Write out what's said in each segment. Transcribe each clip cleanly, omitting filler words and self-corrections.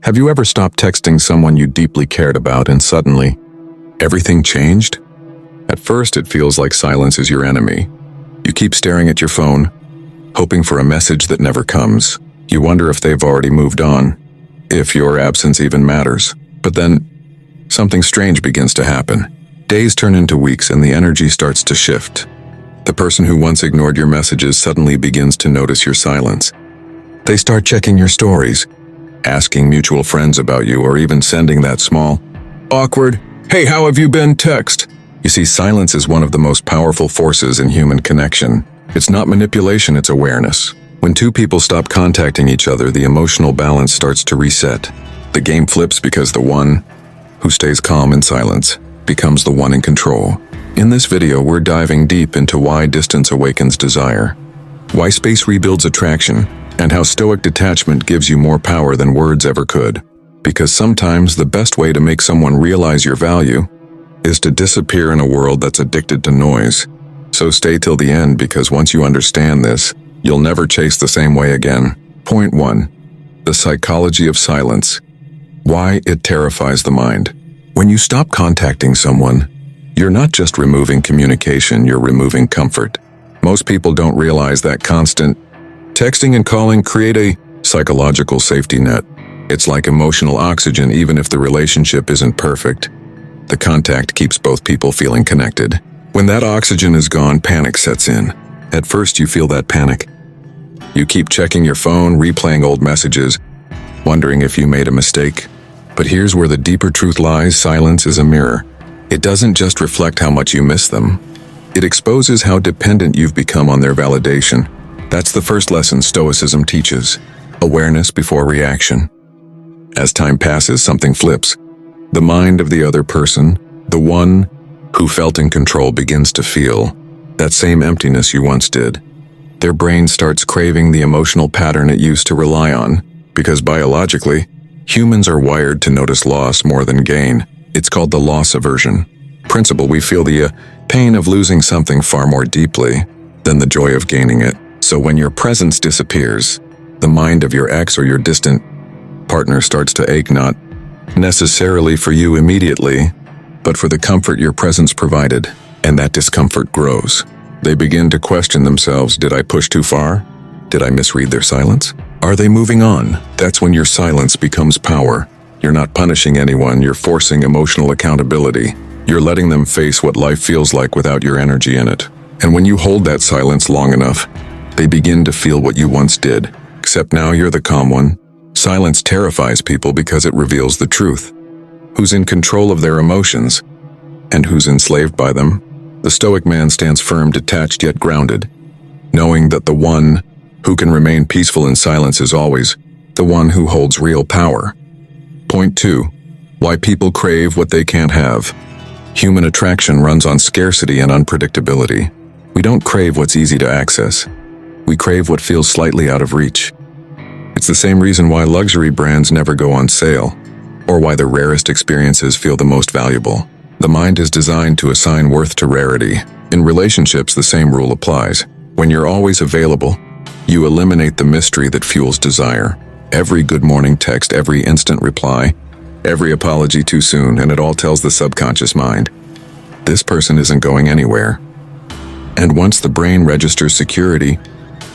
Have you ever stopped texting someone you deeply cared about and suddenly, everything changed? At first, it feels like silence is your enemy. You keep staring at your phone, hoping for a message that never comes. You wonder if they've already moved on, if your absence even matters. But then, something strange begins to happen. Days turn into weeks and the energy starts to shift. The person who once ignored your messages suddenly begins to notice your silence. They start checking your stories, asking mutual friends about you, or even sending that small, awkward, "Hey, how have you been?" text. You see, silence is one of the most powerful forces in human connection. It's not manipulation, it's awareness. When two people stop contacting each other, the emotional balance starts to reset. The game flips because the one who stays calm in silence becomes the one in control. In this video, we're diving deep into why distance awakens desire, why space rebuilds attraction, and how Stoic detachment gives you more power than words ever could. Because sometimes the best way to make someone realize your value is to disappear in a world that's addicted to noise. So stay till the end, because once you understand this, you'll never chase the same way again. Point 1. The psychology of silence. Why it terrifies the mind. When you stop contacting someone, you're not just removing communication, you're removing comfort. Most people don't realize that constant texting and calling create a psychological safety net. It's like emotional oxygen. Even if the relationship isn't perfect, the contact keeps both people feeling connected. When that oxygen is gone, panic sets in. At first, you feel that panic. You keep checking your phone, replaying old messages, wondering if you made a mistake. But here's where the deeper truth lies. Silence is a mirror. It doesn't just reflect how much you miss them. It exposes how dependent you've become on their validation. That's the first lesson Stoicism teaches: awareness before reaction. As time passes, something flips. The mind of the other person, the one who felt in control, begins to feel that same emptiness you once did. Their brain starts craving the emotional pattern it used to rely on, because biologically, humans are wired to notice loss more than gain. It's called the loss aversion principle. We feel the pain of losing something far more deeply than the joy of gaining it. So when your presence disappears, the mind of your ex or your distant partner starts to ache, not necessarily for you immediately, but for the comfort your presence provided, and that discomfort grows. They begin to question themselves. Did I push too far? Did I misread their silence? Are they moving on? That's when your silence becomes power. You're not punishing anyone, you're forcing emotional accountability. You're letting them face what life feels like without your energy in it. And when you hold that silence long enough, they begin to feel what you once did, except now you're the calm one. Silence terrifies people because it reveals the truth. Who's in control of their emotions, and who's enslaved by them. The Stoic man stands firm, detached yet grounded, knowing that the one who can remain peaceful in silence is always the one who holds real power. Point 2. Why people crave what they can't have. Human attraction runs on scarcity and unpredictability. We don't crave what's easy to access. We crave what feels slightly out of reach. It's the same reason why luxury brands never go on sale, or why the rarest experiences feel the most valuable. The mind is designed to assign worth to rarity. In relationships, the same rule applies. When you're always available, you eliminate the mystery that fuels desire. Every good morning text, every instant reply, every apology too soon, and it all tells the subconscious mind, this person isn't going anywhere. And once the brain registers security,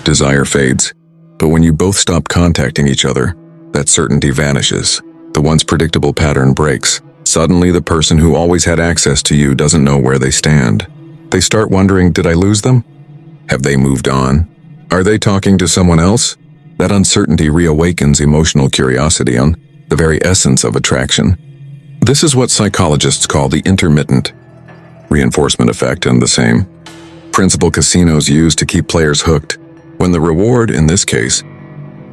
desire fades. But when you both stop contacting each other, that certainty vanishes. The once predictable pattern breaks. Suddenly, the person who always had access to you doesn't know where they stand. They start wondering, did I lose them? Have they moved on? Are they talking to someone else? That uncertainty reawakens emotional curiosity on the very essence of attraction. This is what psychologists call the intermittent reinforcement effect, and the same principle casinos use to keep players hooked. When the reward, in this case,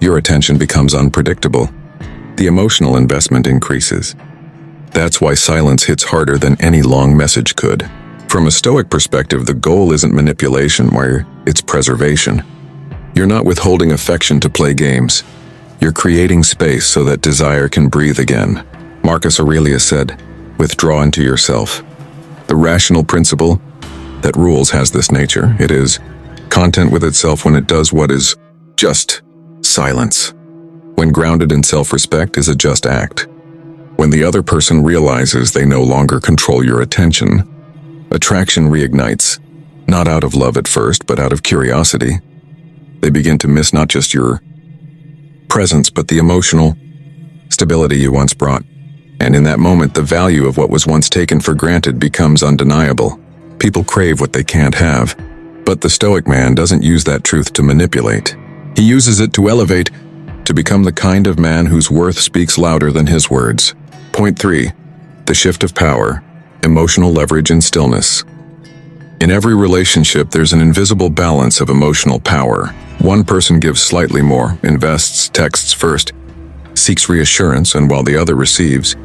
your attention, becomes unpredictable, the emotional investment increases. That's why silence hits harder than any long message could. From a Stoic perspective, the goal isn't manipulation, it's preservation. You're not withholding affection to play games. You're creating space so that desire can breathe again. Marcus Aurelius said, "Withdraw into yourself." The rational principle that rules has this nature. It is content with itself when it does what is just silence. when grounded in self-respect, is a just act. When the other person realizes they no longer control your attention, attraction reignites, not out of love at first, but out of curiosity. They begin to miss not just your presence, but the emotional stability you once brought. And in that moment, the value of what was once taken for granted becomes undeniable. People crave what they can't have. But the Stoic man doesn't use that truth to manipulate. He uses it to elevate, to become the kind of man whose worth speaks louder than his words. Point 3. The shift of power, emotional leverage and stillness. In every relationship, there's an invisible balance of emotional power. One person gives slightly more, invests, texts first, seeks reassurance, and while the other receives,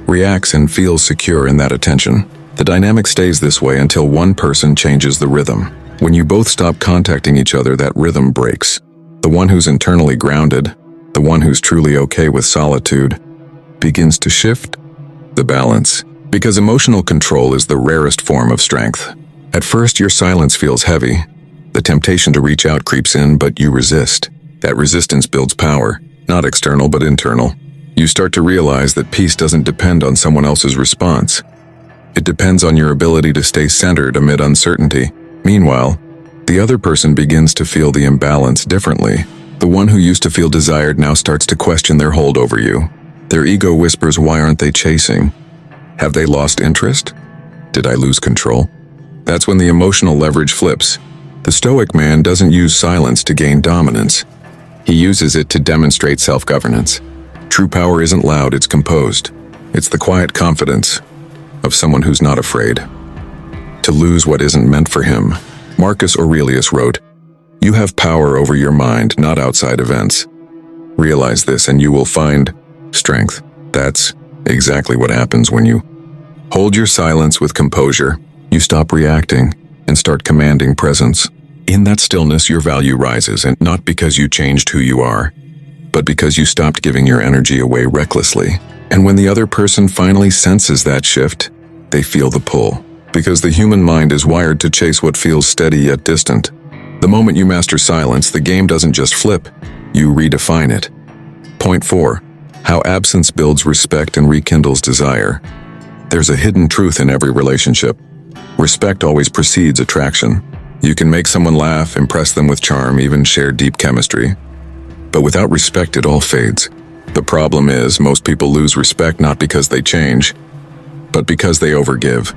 reacts and feels secure in that attention. The dynamic stays this way until one person changes the rhythm. When you both stop contacting each other, that rhythm breaks. The one who's internally grounded, the one who's truly okay with solitude, begins to shift the balance. Because emotional control is the rarest form of strength. At first, your silence feels heavy. The temptation to reach out creeps in, but you resist. That resistance builds power, not external but internal. You start to realize that peace doesn't depend on someone else's response. It depends on your ability to stay centered amid uncertainty. Meanwhile, the other person begins to feel the imbalance differently. The one who used to feel desired now starts to question their hold over you. Their ego whispers, why aren't they chasing? Have they lost interest? Did I lose control? That's when the emotional leverage flips. The Stoic man doesn't use silence to gain dominance. He uses it to demonstrate self-governance. True power isn't loud, it's composed. It's the quiet confidence of someone who's not afraid to lose what isn't meant for him. Marcus Aurelius wrote, "You have power over your mind, not outside events. Realize this and you will find strength." That's exactly what happens when you hold your silence with composure. You stop reacting and start commanding presence. In that stillness, your value rises, and not because you changed who you are, but because you stopped giving your energy away recklessly. And when the other person finally senses that shift, they feel the pull. Because the human mind is wired to chase what feels steady yet distant. The moment you master silence, the game doesn't just flip, you redefine it. Point 4. How absence builds respect and rekindles desire. There's a hidden truth in every relationship. Respect always precedes attraction. You can make someone laugh, impress them with charm, even share deep chemistry. But without respect, it all fades. The problem is, most people lose respect not because they change, but because they overgive.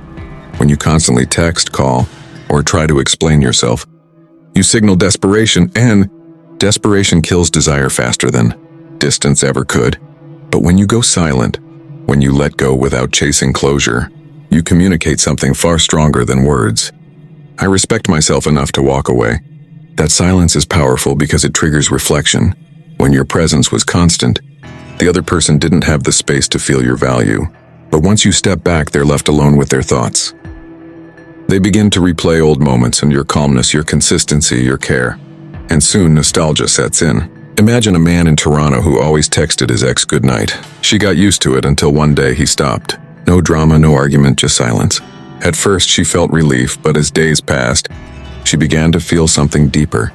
When you constantly text, call, or try to explain yourself, you signal desperation, and desperation kills desire faster than distance ever could. But when you go silent, when you let go without chasing closure, you communicate something far stronger than words. I respect myself enough to walk away. That silence is powerful because it triggers reflection. When your presence was constant, the other person didn't have the space to feel your value. But once you step back, they're left alone with their thoughts. They begin to replay old moments and your calmness, your consistency, your care. And soon nostalgia sets in. Imagine a man in Toronto who always texted his ex goodnight. She got used to it until one day he stopped. No drama, no argument, just silence. At first she felt relief, but as days passed, she began to feel something deeper.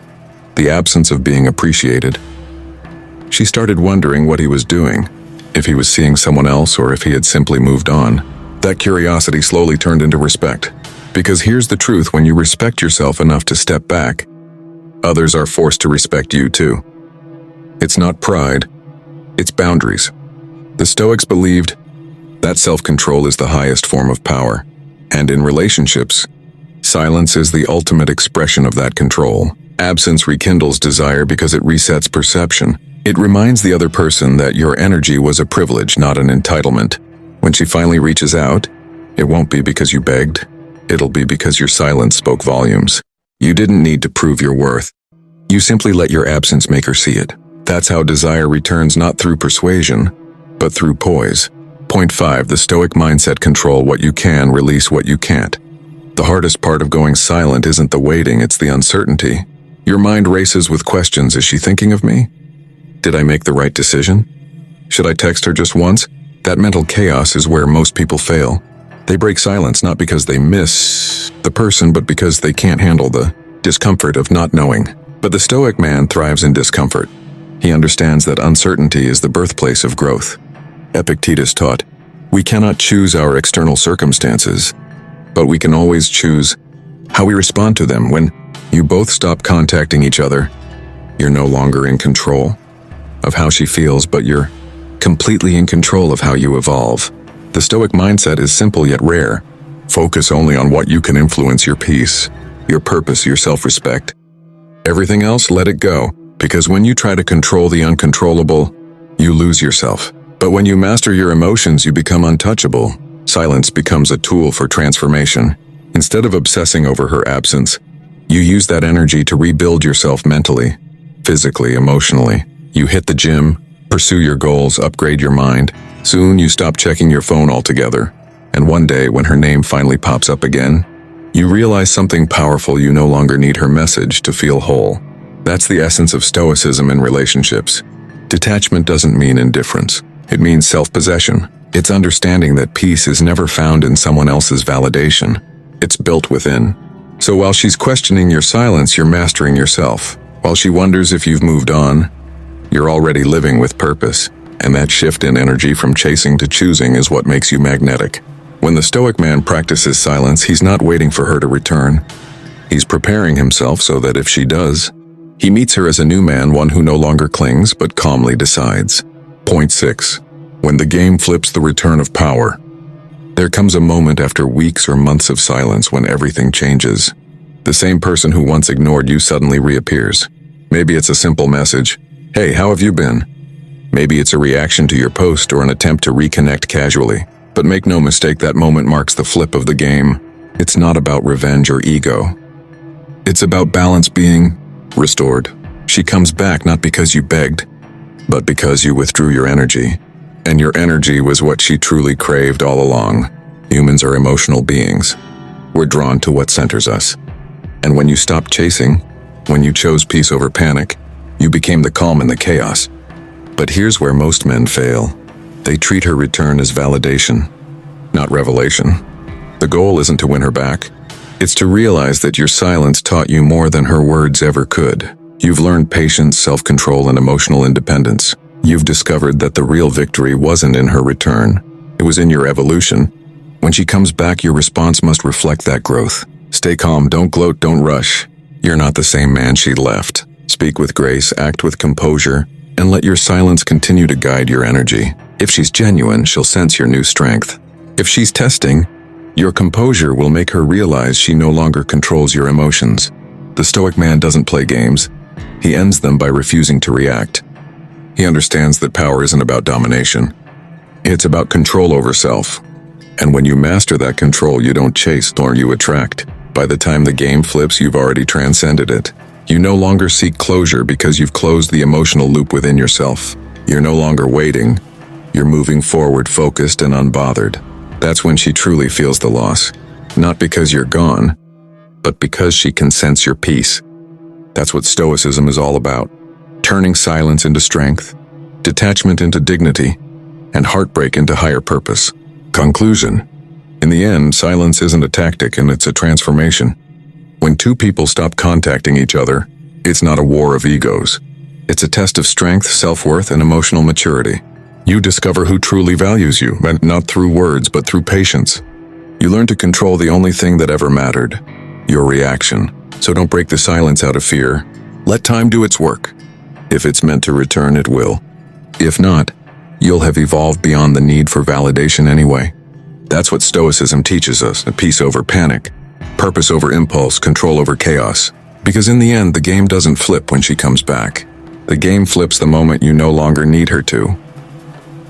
The absence of being appreciated. She started wondering what he was doing, if he was seeing someone else or if he had simply moved on. That curiosity slowly turned into respect. Because here's the truth, when you respect yourself enough to step back, others are forced to respect you too. It's not pride, it's boundaries. The Stoics believed that self-control is the highest form of power. And in relationships, silence is the ultimate expression of that control. Absence rekindles desire because it resets perception. It reminds the other person that your energy was a privilege, not an entitlement. When she finally reaches out, it won't be because you begged. It'll be because your silence spoke volumes. You didn't need to prove your worth. You simply let your absence make her see it. That's how desire returns, not through persuasion, but through poise. Point 5. The Stoic mindset: control what you can, release what you can't. The hardest part of going silent isn't the waiting, it's the uncertainty. Your mind races with questions. Is she thinking of me? Did I make the right decision? Should I text her just once? That mental chaos is where most people fail. They break silence not because they miss the person, but because they can't handle the discomfort of not knowing. But the Stoic man thrives in discomfort. He understands that uncertainty is the birthplace of growth. Epictetus taught, we cannot choose our external circumstances, but we can always choose how we respond to them. When you both stop contacting each other, you're no longer in control of how she feels, but you're completely in control of how you evolve. The Stoic mindset is simple yet rare. Focus only on what you can influence: your peace, your purpose, your self-respect. Everything else, let it go, because when you try to control the uncontrollable, you lose yourself. But when you master your emotions, you become untouchable. Silence becomes a tool for transformation. Instead of obsessing over her absence, you use that energy to rebuild yourself mentally, physically, emotionally. You hit the gym, pursue your goals, upgrade your mind. Soon you stop checking your phone altogether. And one day, when her name finally pops up again, you realize something powerful: you no longer need her message to feel whole. That's the essence of Stoicism in relationships. Detachment doesn't mean indifference. It means self-possession. It's understanding that peace is never found in someone else's validation. It's built within. So while she's questioning your silence, you're mastering yourself. While she wonders if you've moved on, you're already living with purpose. And that shift in energy from chasing to choosing is what makes you magnetic. When the Stoic man practices silence, he's not waiting for her to return. He's preparing himself so that if she does, he meets her as a new man, one who no longer clings but calmly decides. Point 6. When the game flips: the return of power. There comes a moment after weeks or months of silence when everything changes. The same person who once ignored you suddenly reappears. Maybe it's a simple message: hey, how have you been? Maybe it's a reaction to your post or an attempt to reconnect casually. But make no mistake, that moment marks the flip of the game. It's not about revenge or ego. It's about balance being restored. She comes back not because you begged, but because you withdrew your energy. And your energy was what she truly craved all along. Humans are emotional beings. We're drawn to what centers us. And when you stopped chasing, when you chose peace over panic, you became the calm in the chaos. But here's where most men fail. They treat her return as validation, not revelation. The goal isn't to win her back. It's to realize that your silence taught you more than her words ever could. You've learned patience, self-control, and emotional independence. You've discovered that the real victory wasn't in her return. It was in your evolution. When she comes back, your response must reflect that growth. Stay calm, don't gloat, don't rush. You're not the same man she left. Speak with grace, act with composure, and let your silence continue to guide your energy. If she's genuine, she'll sense your new strength. If she's testing, your composure will make her realize she no longer controls your emotions. The Stoic man doesn't play games. He ends them by refusing to react. He understands that power isn't about domination. It's about control over self. And when you master that control, you don't chase, nor you attract. By the time the game flips, you've already transcended it. You no longer seek closure because you've closed the emotional loop within yourself. You're no longer waiting. You're moving forward, focused and unbothered. That's when she truly feels the loss. Not because you're gone, but because she can sense your peace. That's what Stoicism is all about. Turning silence into strength, detachment into dignity, and heartbreak into higher purpose. Conclusion. In the end, silence isn't a tactic, and it's a transformation. When two people stop contacting each other, it's not a war of egos. It's a test of strength, self-worth, and emotional maturity. You discover who truly values you, and not through words, but through patience. You learn to control the only thing that ever mattered, your reaction. So don't break the silence out of fear. Let time do its work. If it's meant to return, it will. If not, you'll have evolved beyond the need for validation anyway. That's what Stoicism teaches us: peace over panic, purpose over impulse, control over chaos. Because in the end, the game doesn't flip when she comes back. The game flips the moment you no longer need her to.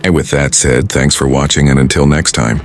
And with that said, thanks for watching, and until next time.